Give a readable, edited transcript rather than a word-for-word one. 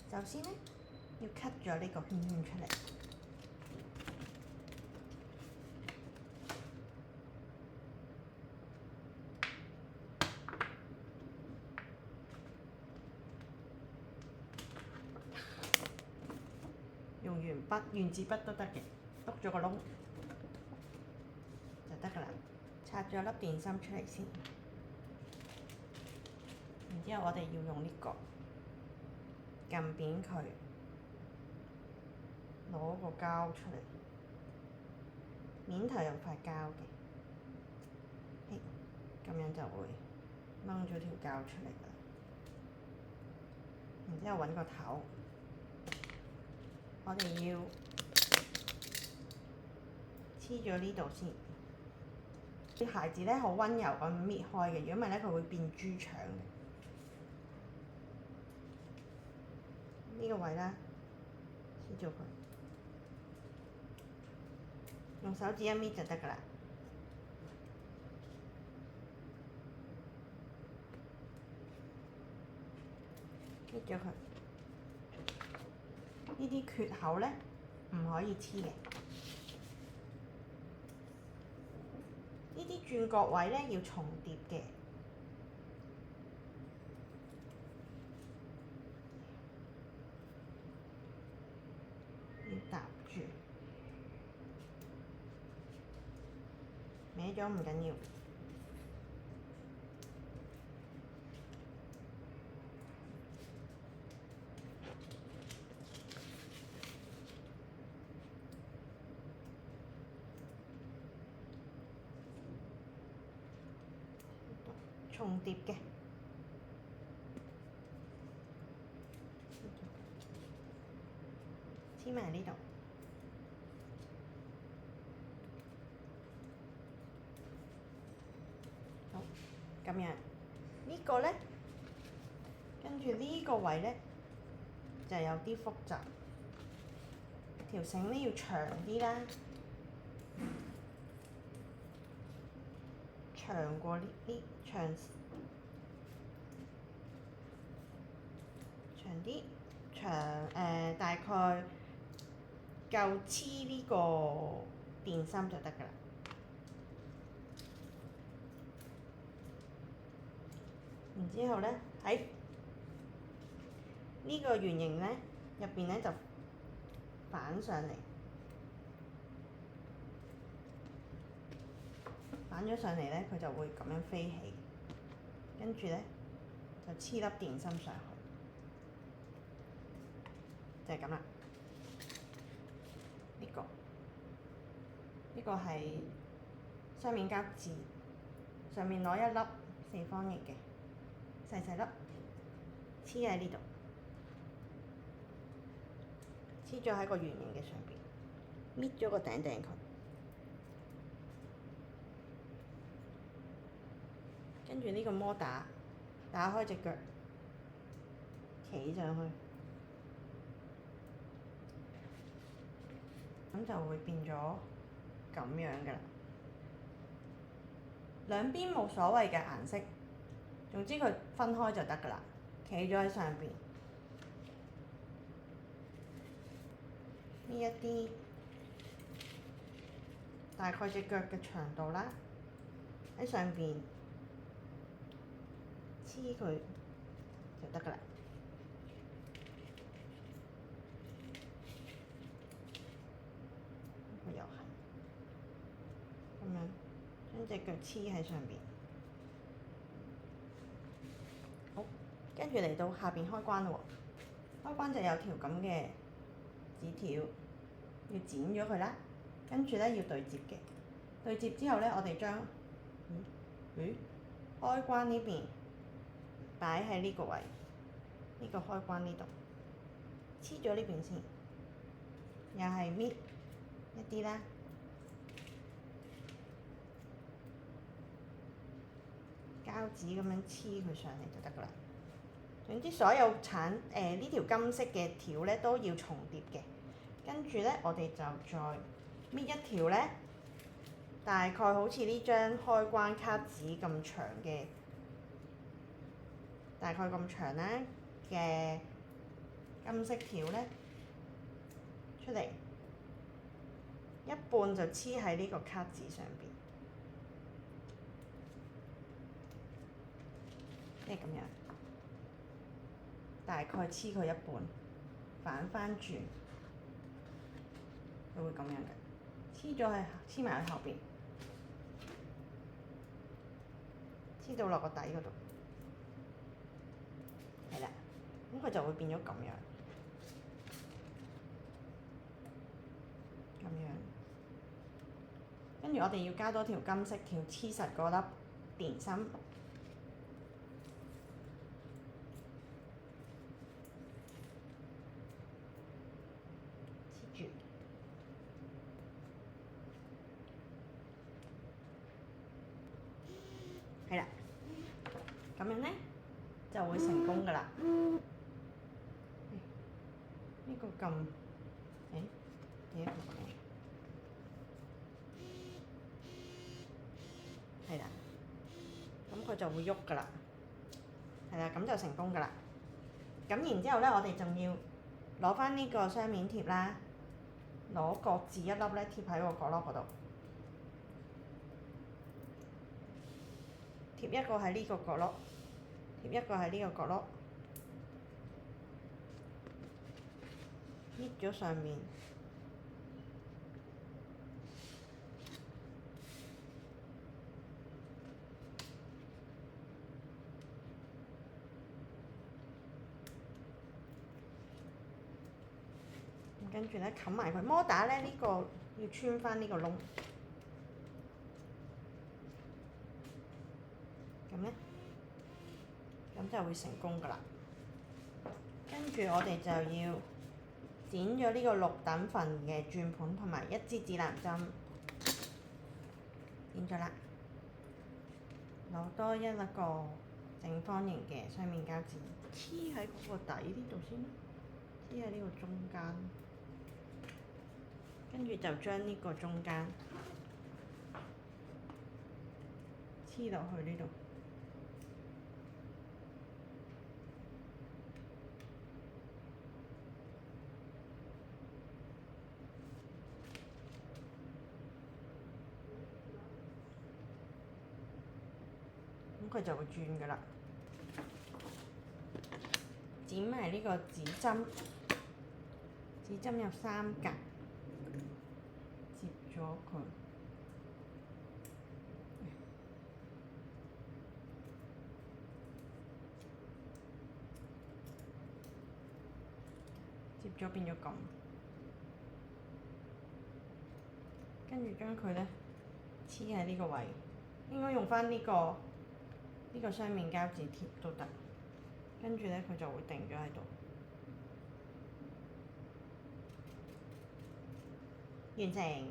首先呢，要 cut 咗呢個圈圈出嚟。用圓筆、圓珠筆都得嘅，篤咗個窿就得㗎啦。拆咗粒電芯出嚟先，然之後我哋要用呢個撳扁佢，攞個膠出嚟，面頭有塊膠嘅，咁樣就會掹咗條膠出嚟啦。然之後揾個頭，我哋要黐咗呢度先。啲鞋子咧好溫柔咁搣開嘅，如果唔係咧佢會變豬腸嘅。呢個位啦，黐咗佢，用手指一搣就得㗎啦。搣咗佢，呢啲缺口咧唔可以黐嘅。呢啲轉角位咧要重疊嘅，要搭住，歪咗唔緊要。重疊嘅，黐埋呢度。好，咁樣呢個咧，跟住呢個位咧就有啲複雜，條繩咧要長啲啦，長過呢長啲，大概夠黐呢個電芯就得㗎啦。然之後咧喺呢個圓形咧入邊咧就反上嚟，反咗上嚟咧佢就會咁樣飛起，跟住咧就黐粒電芯上去，就係咁啦。呢個係雙面膠紙，上面攞一粒四方形嘅細細粒，黐喺呢度，黐咗喺個圓形嘅上邊，搣咗個頂頂佢，跟住呢個摩打打開隻腳，企上去，咁就會變咗咁樣㗎啦。兩邊冇所謂嘅顏色，總之佢分開就得㗎啦。企咗喺上邊，呢一啲大概隻腳嘅長度啦，喺上邊黐佢就得㗎啦。呢個又係咁樣，將隻腳黐喺上邊。好，跟住嚟到下邊開關咯喎，開關就有條咁嘅紙條，要剪咗佢啦。跟住咧要對接嘅，對接之後咧，我哋將開關呢邊擺喺呢個位，呢個開關呢度黐咗呢邊先，又係搣一啲啦，膠紙咁樣黐佢上嚟就得㗎啦。總之所有呢條金色嘅條咧都要重疊嘅，跟住咧我哋就再搣一條咧，大概好似呢張開關卡紙咁長嘅，大概咁長啦嘅金色條咧出嚟，一半就黐喺呢個卡紙上邊，即係咁樣，大概黐佢一半，反翻轉，佢會咁樣嘅，黐埋喺後邊，黐到落個底嗰度，係啦，咁佢就會變咗咁樣。咁樣，跟住我哋要加多條金色條黐實嗰粒電芯，黐住，係啦，咁樣咧就會成功㗎啦。呢個咁，點解咁？係啦，咁佢就會喐㗎啦，係啦，咁就成功㗎啦。咁然之後咧，我哋仲要攞翻呢個雙面貼啦，攞各自一粒咧貼喺個角落嗰度，貼一個喺呢個角落，貼一個喺呢個角落，搣咗上面。跟住咧冚埋佢，摩打咧呢個要穿翻呢個窿，咁咧，咁就會成功㗎啦。跟住我哋就要剪咗呢個6等份嘅轉盤同埋1支指南針，剪咗啦。攞多一個正方形嘅雙面膠紙，黐喺嗰個底呢度先，黐喺呢個中間。跟住就將呢個中間黐落去呢度，咁佢就會轉㗎啦。剪埋呢個紙針，紙針有3格，接咗佢。接咗變咗咁，跟住將佢咧黐喺呢個位，應該用翻呢個雙面膠紙貼都得。跟住咧佢就會定咗喺度，完成。